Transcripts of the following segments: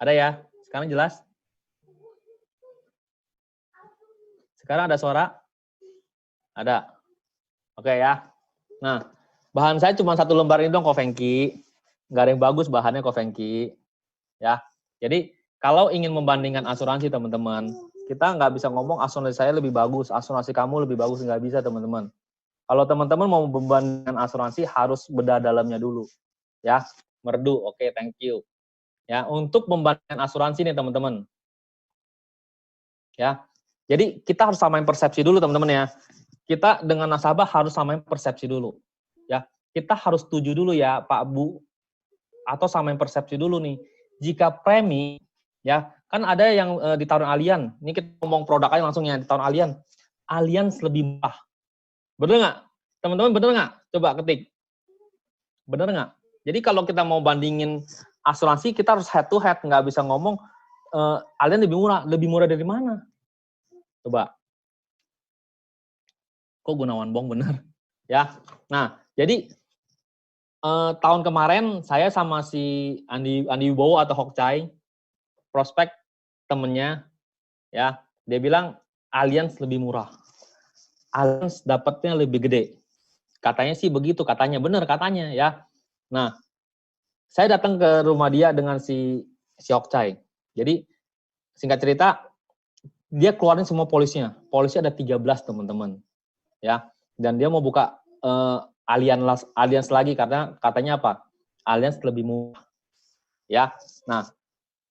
Ada ya? Sekarang jelas? Sekarang ada suara? Ada. Oke ya. Nah, bahan saya cuma 1 lembar ini dong, Ko Fengki. Nggak ada yang bagus bahannya, Ko Fengki. Ya. Jadi, kalau ingin membandingkan asuransi, teman-teman, kita nggak bisa ngomong asuransi saya lebih bagus, asuransi kamu lebih bagus. Nggak bisa, teman-teman. Kalau teman-teman mau membandingkan asuransi, harus bedah dalamnya dulu. Ya. Merdu, oke, thank you. Ya, untuk membandingkan asuransi nih, teman-teman. Ya. Jadi, kita harus samain persepsi dulu, teman-teman ya. Kita dengan nasabah harus samain persepsi dulu. Ya, kita harus setuju dulu ya, Pak Bu, atau samain persepsi dulu nih. Jika premi, ya, kan ada yang di tahun Allianz. Ini kita ngomong produk aja langsung ya, di tahun Allianz. Allianz lebih murah. Bener nggak? Teman-teman bener nggak? Coba ketik. Bener nggak? Jadi kalau kita mau bandingin asuransi, kita harus head to head. Nggak bisa ngomong Allianz lebih murah. Lebih murah dari mana? Coba. Kok Gunawan Bong bener? Ya. Nah, jadi tahun kemarin saya sama si Andi Wibowo atau Hokcai, prospek temennya, ya, dia bilang Allianz lebih murah, Allianz dapatnya lebih gede, katanya sih begitu, katanya bener katanya ya. Nah, saya datang ke rumah dia dengan si Hokcai. Jadi singkat cerita, dia keluarin semua polisnya, polisi ada 13 teman-teman, ya, dan dia mau buka Allianz lagi karena katanya apa? Allianz lebih murah. Ya. Nah,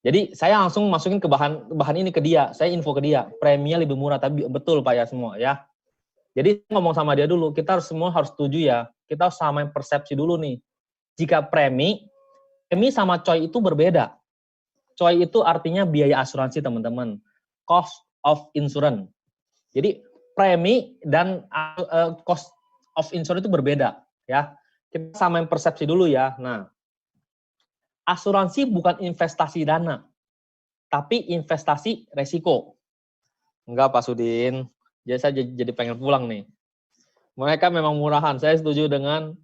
jadi saya langsung masukin ke bahan ini ke dia. Saya info ke dia, preminya lebih murah, tapi betul Pak ya semua ya. Jadi ngomong sama dia dulu, kita semua harus setuju ya. Kita harus samain persepsi dulu nih. Jika premi sama COI itu berbeda. COI itu artinya biaya asuransi, teman-teman. Cost of insurance. Jadi premi dan cost of insurance itu berbeda ya. Kita samain persepsi dulu ya. Nah, asuransi bukan investasi dana, tapi investasi resiko. Enggak, Pak Sudin. Jadi saya jadi pengen pulang nih. Mereka memang murahan. Saya setuju dengan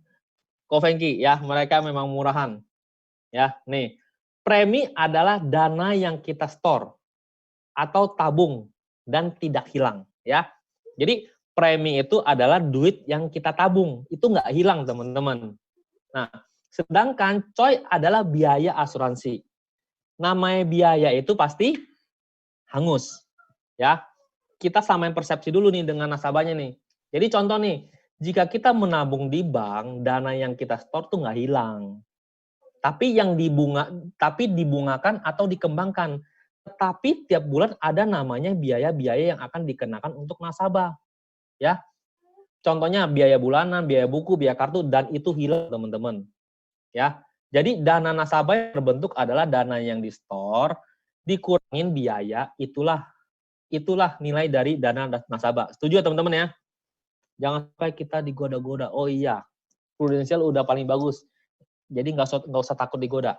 Ko Fengki ya. Mereka memang murahan. Ya, nih. Premi adalah dana yang kita store atau tabung dan tidak hilang. Ya. Jadi premi itu adalah duit yang kita tabung. Itu nggak hilang, teman-teman. Nah, sedangkan COI adalah biaya asuransi. Namanya biaya itu pasti hangus. Ya, kita samain persepsi dulu nih dengan nasabahnya nih. Jadi contoh nih, jika kita menabung di bank, dana yang kita store tuh nggak hilang. Tapi dibungakan atau dikembangkan. Tetapi tiap bulan ada namanya biaya-biaya yang akan dikenakan untuk nasabah. Ya. Contohnya biaya bulanan, biaya buku, biaya kartu, dan itu hilang, teman-teman. Ya. Jadi dana nasabah yang terbentuk adalah dana yang di store, dikurangin biaya, itulah nilai dari dana nasabah. Setuju ya teman-teman ya? Jangan sampai kita digoda-goda. Oh iya, Prudential udah paling bagus. Jadi nggak usah takut digoda.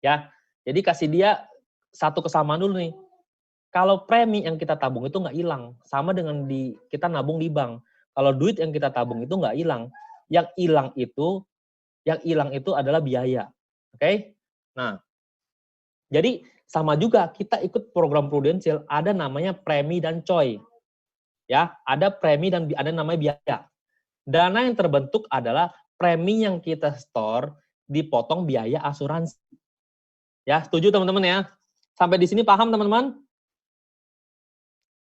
Ya, jadi kasih dia satu kesamaan dulu nih. Kalau premi yang kita tabung itu nggak hilang, sama dengan kita nabung di bank. Kalau duit yang kita tabung itu nggak hilang, yang hilang itu adalah biaya. Oke? Nah, jadi sama juga kita ikut program Prudential, ada namanya premi dan COI. Ya, ada premi dan ada namanya biaya. Dana yang terbentuk adalah premi yang kita store dipotong biaya asuransi. Ya, setuju teman-teman ya? Sampai di sini paham teman-teman?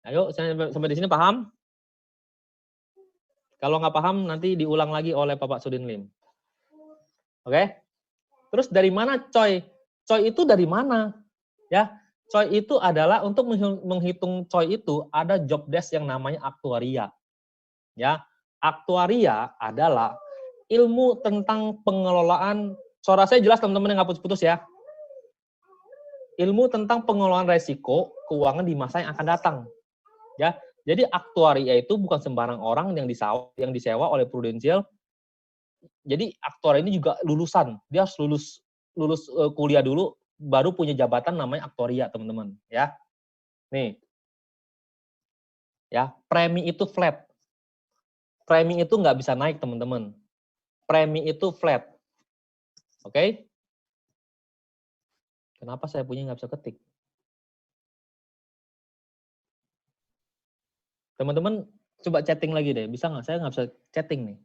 Ayo, sampai di sini paham? Kalau nggak paham nanti diulang lagi oleh Bapak Sudin Lim. Oke? Terus dari mana COI? COI itu dari mana? Ya, COI itu adalah untuk menghitung COI itu ada job desk yang namanya aktuaria. Ya, aktuaria adalah ilmu tentang pengelolaan. Suara saya jelas teman-teman yang nggak putus-putus ya. Ilmu tentang pengelolaan resiko keuangan di masa yang akan datang. Ya, jadi aktuaria itu bukan sembarang orang yang disewa oleh Prudential. Jadi aktuaria ini juga lulusan. Dia harus lulus kuliah dulu, baru punya jabatan namanya aktuaria, teman-teman. Ya, nih. Ya, premi itu flat. Premi itu nggak bisa naik, teman-teman. Premi itu flat. Oke? Kenapa saya punya nggak bisa ketik? Teman-teman coba chatting lagi deh, bisa nggak? Saya nggak bisa chatting nih.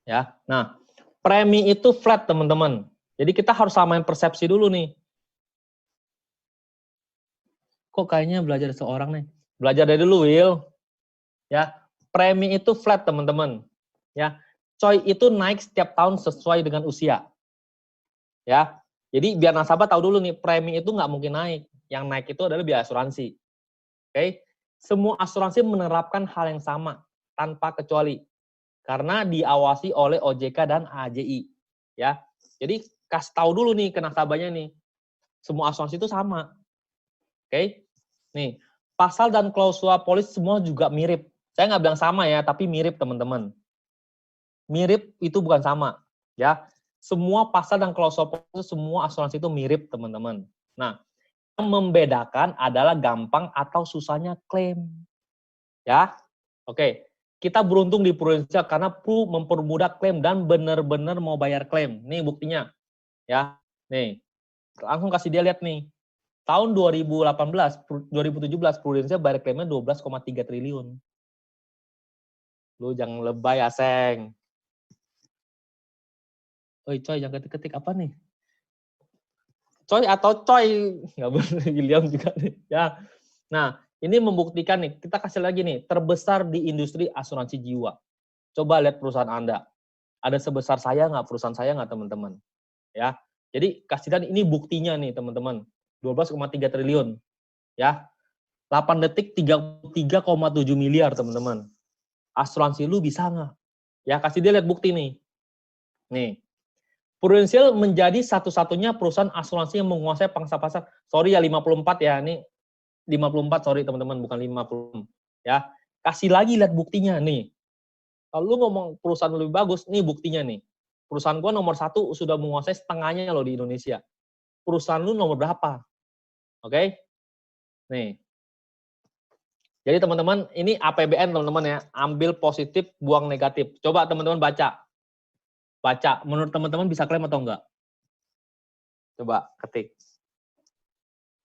Ya, nah premi itu flat teman-teman. Jadi kita harus samain persepsi dulu nih. Kok kayaknya belajar dari seorang nih? Belajar dari dulu, Will. Ya, premi itu flat teman-teman. Ya, coy itu naik setiap tahun sesuai dengan usia. Ya, jadi biar nasabah tahu dulu nih, premi itu nggak mungkin naik. Yang naik itu adalah biaya asuransi. Oke, semua asuransi menerapkan hal yang sama tanpa kecuali karena diawasi oleh OJK dan AJI. Ya, jadi kasih tahu dulu nih ke nasabahnya nih, semua asuransi itu sama. Oke, nih pasal dan klausula polis semua juga mirip. Saya nggak bilang sama ya, tapi mirip teman-teman. Mirip itu bukan sama, ya. Semua pasal dan klausula polis semua asuransi itu mirip teman-teman. Nah, yang membedakan adalah gampang atau susahnya klaim. Ya, oke. Kita beruntung di Prudential karena Pru mempermudah klaim dan benar-benar mau bayar klaim. Nih buktinya. Ya, nih. Langsung kasih dia lihat nih. Tahun 2018, 2017 Prudential bayar klaimnya 12,3 triliun. Lu jangan lebay, Aseng. Oi, coy, jangan ketik-ketik apa nih? Coy atau coy? Nggak bener, William juga nih. Ya. Nah, ini membuktikan nih, kita kasih lagi nih, terbesar di industri asuransi jiwa. Coba lihat perusahaan Anda. Ada sebesar saya nggak, perusahaan saya nggak, teman-teman? Ya. Jadi, kasih lihat ini buktinya nih, teman-teman. 12,3 triliun. Ya. 8 detik 33,7 miliar, teman-teman. Asuransi lu bisa nggak? Ya, kasih dia lihat bukti nih. Nih. Prudential menjadi satu-satunya perusahaan asuransi yang menguasai pangsa pasar. Sorry ya 54 ya, ini 54 sorry teman-teman, bukan 50. Ya, kasih lagi lihat buktinya nih. Kalau lu ngomong perusahaan lebih bagus, nih buktinya nih. Perusahaan gua nomor 1 sudah menguasai setengahnya loh di Indonesia. Perusahaan lu nomor berapa? Oke? Nih. Jadi teman-teman, ini APBN teman-teman ya. Ambil positif, buang negatif. Coba teman-teman baca. Baca. Menurut teman-teman bisa klaim atau enggak? Coba ketik.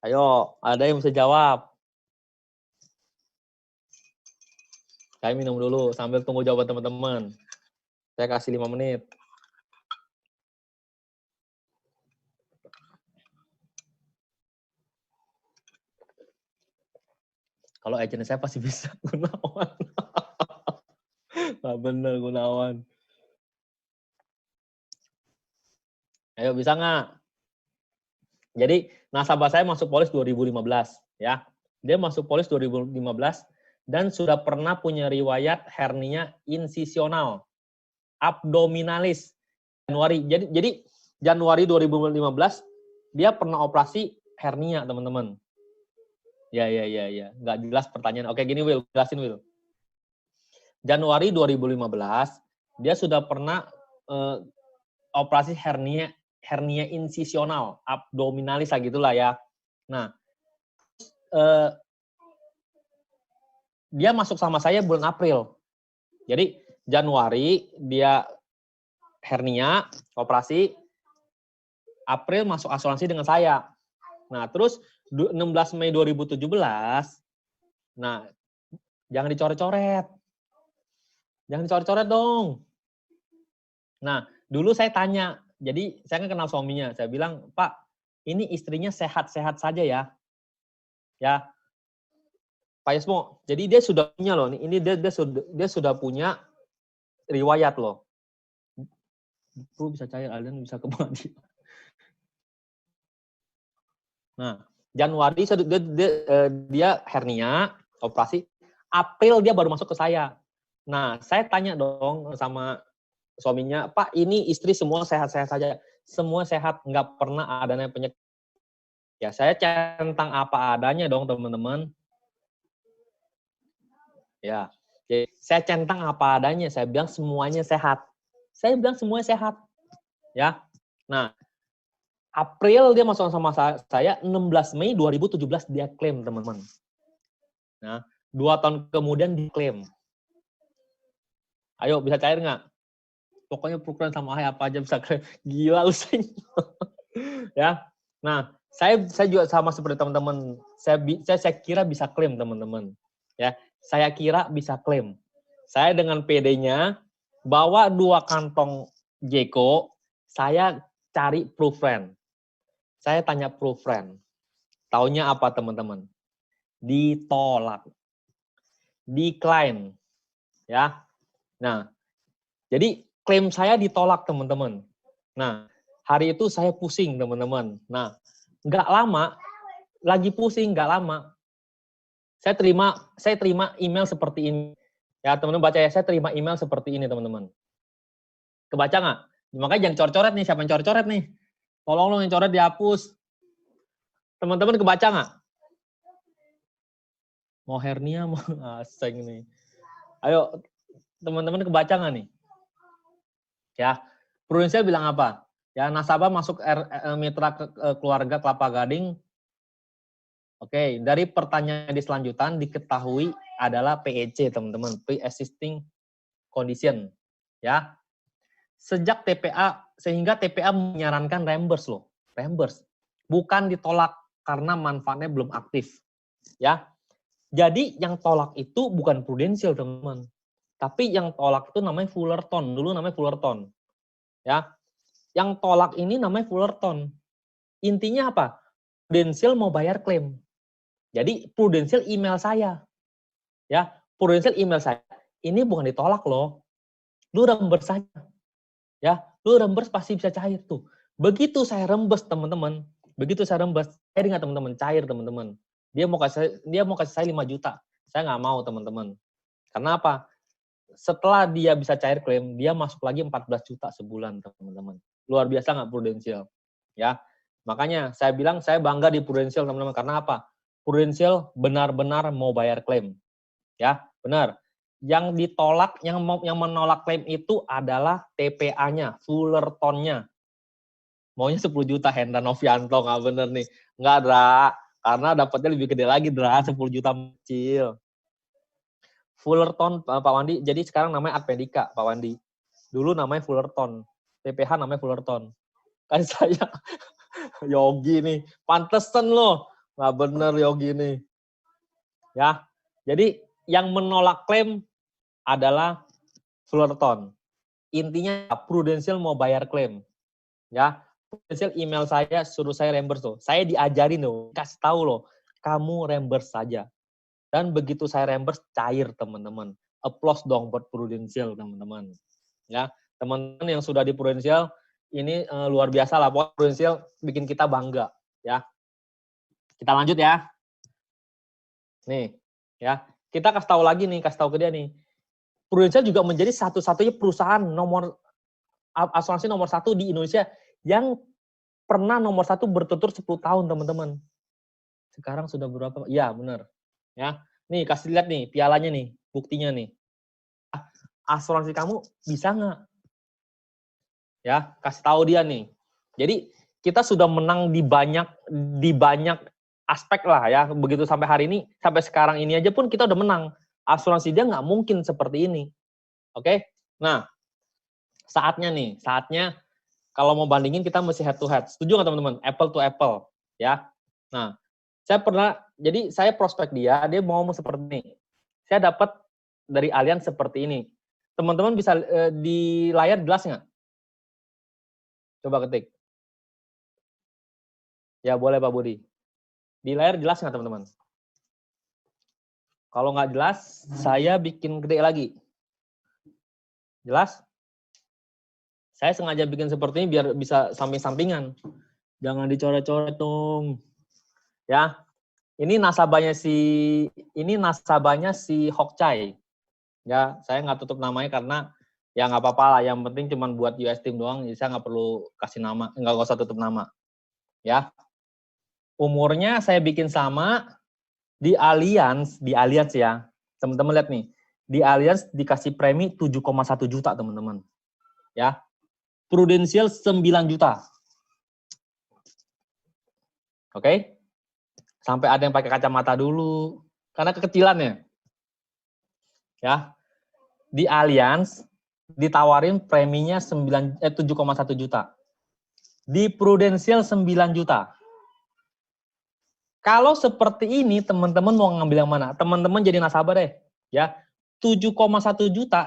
Ayo, ada yang bisa jawab. Saya minum dulu sambil tunggu jawaban teman-teman. Saya kasih 5 menit. Kalau agent saya pasti bisa, Gunawan. Nggak bener, Gunawan. Ayo, bisa nggak? Jadi, nasabah saya masuk polis 2015. Ya. Dia masuk polis 2015 dan sudah pernah punya riwayat hernia insisional, abdominalis. Jadi Januari 2015, dia pernah operasi hernia, teman-teman. Ya. Nggak jelas pertanyaan. Oke, gini Will, jelasin Will. Januari 2015, dia sudah pernah operasi hernia insisional, abdominalis lah gitulah ya. Nah, dia masuk sama saya bulan April. Jadi Januari dia hernia, operasi, April masuk asuransi dengan saya. Nah, terus 16 Mei 2017, nah jangan dicoret-coret. Jangan dicoret-coret dong. Nah, dulu saya tanya, jadi saya kan kenal suaminya, saya bilang, Pak, ini istrinya sehat-sehat saja ya. Ya, Pak Yasmo, jadi dia sudah punya loh, ini dia sudah punya riwayat loh. Bro bisa cair, Alden bisa kembali. Nah, Januari dia hernia, operasi, April dia baru masuk ke saya. Nah, saya tanya dong sama suaminya, Pak, ini istri semua sehat-sehat saja. Semua sehat, nggak pernah adanya penyakit. Ya, saya centang apa adanya dong, teman-teman. Ya, jadi saya centang apa adanya. Saya bilang semuanya sehat. Saya bilang semuanya sehat. Ya, nah, April dia masuk sama saya, 16 Mei 2017 dia klaim, teman-teman. Nah, 2 tahun kemudian diklaim. Ayo, bisa cair nggak? Pokoknya pukulan sama apa aja bisa klaim. Gila lu, Sing. Ya. Nah, saya juga sama seperti teman-teman. Saya kira bisa klaim teman-teman. Ya, saya kira bisa klaim. Saya dengan PD-nya bawa 2 kantong Jeko, saya cari proof friend. Saya tanya proof friend. Taunya apa teman-teman? Ditolak. Decline. Ya. Nah, jadi klaim saya ditolak teman-teman. Nah, hari itu saya pusing teman-teman. Nah, nggak lama, lagi pusing nggak lama, saya terima email seperti ini. Ya teman-teman baca ya, saya terima email seperti ini teman-teman. Kebaca nggak? Makanya jangan coret-coret nih, siapa yang coret-coret nih? Tolong yang coret dihapus. Teman-teman kebaca nggak? Mau hernia, mau asing nih. Ayo, teman-teman kebaca nggak nih? Ya, Prudential bilang apa? Ya, nasabah masuk mitra keluarga Kelapa Gading. Oke, dari pertanyaan di selanjutan diketahui adalah PEC, teman-teman, pre-existing condition. Ya, sejak TPA, sehingga TPA menyarankan reimburse loh, reimburse. Bukan ditolak karena manfaatnya belum aktif. Ya, jadi yang tolak itu bukan Prudential, teman-teman. Tapi yang tolak itu namanya Fullerton, dulu namanya Fullerton. Ya, yang tolak ini namanya Fullerton. Intinya apa? Prudential mau bayar klaim. Jadi Prudential email saya. Ya, Prudential email saya. Ini bukan ditolak loh. Lu reimburse saja. Ya, lu reimburse pasti bisa cair tuh. Begitu saya reimburse teman-teman, begitu saya reimburse, saya ingat teman-teman cair teman-teman. Dia mau kasih saya 5 juta. Saya nggak mau teman-teman. Karena apa? Setelah dia bisa cair klaim, dia masuk lagi 14 juta sebulan teman-teman. Luar biasa nggak Prudential? Ya, makanya saya bilang saya bangga di Prudential teman-teman. Karena apa? Prudential benar-benar mau bayar klaim. Ya, benar. Yang ditolak, yang menolak klaim itu adalah TPA-nya, Fullerton-nya. Maunya 10 juta, Hendra Novianto, nggak bener nih. Nggak, Dra. Karena dapatnya lebih gede lagi, Dra. 10 juta kecil. Fullerton, Pak Wandi, jadi sekarang namanya Admedica, Pak Wandi. Dulu namanya Fullerton. TPH namanya Fullerton. Kan saya Yogi nih. Pantesan loh. Nggak bener Yogi nih. Ya, jadi yang menolak klaim adalah Fullerton. Intinya Prudential mau bayar klaim. Ya, Prudential email saya suruh saya reimburse tuh. Saya diajarin loh, kasih tahu loh, kamu reimburse saja. Dan begitu saya reimburse cair teman-teman. Applause dong buat Prudential teman-teman. Ya, teman-teman yang sudah di Prudential ini luar biasa lah. Pokoknya Prudential bikin kita bangga. Ya, kita lanjut ya. Nih, ya kita kasih tahu lagi nih, kasih tahu ke dia nih. Prudential juga menjadi satu-satunya perusahaan asuransi nomor 1 di Indonesia yang pernah nomor 1 bertutur 10 tahun, teman-teman. Sekarang sudah berapa? Iya, benar. Ya. Nih, kasih lihat nih, pialanya nih, buktinya nih. Asuransi kamu bisa nggak? Ya, kasih tahu dia nih. Jadi, kita sudah menang di banyak aspek lah ya. Begitu sampai hari ini, sampai sekarang ini aja pun kita udah menang. Asuransi dia nggak mungkin seperti ini. Oke? Nah, saatnya kalau mau bandingin kita mesti head to head. Setuju nggak teman-teman? Apple to apple, ya. Nah, saya prospek dia mau seperti ini. Saya dapat dari Allianz seperti ini. Teman-teman bisa di layar jelas nggak? Coba ketik. Ya boleh Pak Budi. Di layar jelas nggak teman-teman? Kalau nggak jelas, saya bikin gede lagi. Jelas? Saya sengaja bikin seperti ini biar bisa samping-sampingan. Jangan dicoret-coret dong. Ya, ini nasabahnya si Hokcai. Ya, saya nggak tutup namanya karena ya nggak apa-apa lah. Yang penting cuma buat US Team doang. Jadi saya nggak perlu kasih nama, nggak usah tutup nama. Ya, umurnya saya bikin sama di Allianz ya. Teman-teman lihat nih, di Allianz dikasih premi 7,1 juta teman-teman. Ya, Prudential 9 juta. Oke? Sampai ada yang pakai kacamata dulu. Karena kekecilannya. Ya. Di Allianz ditawarin preminya 7,1 juta. Di Prudential 9 juta. Kalau seperti ini, teman-teman mau ngambil yang mana? Teman-teman jadi nasabah deh. Ya, 7,1 juta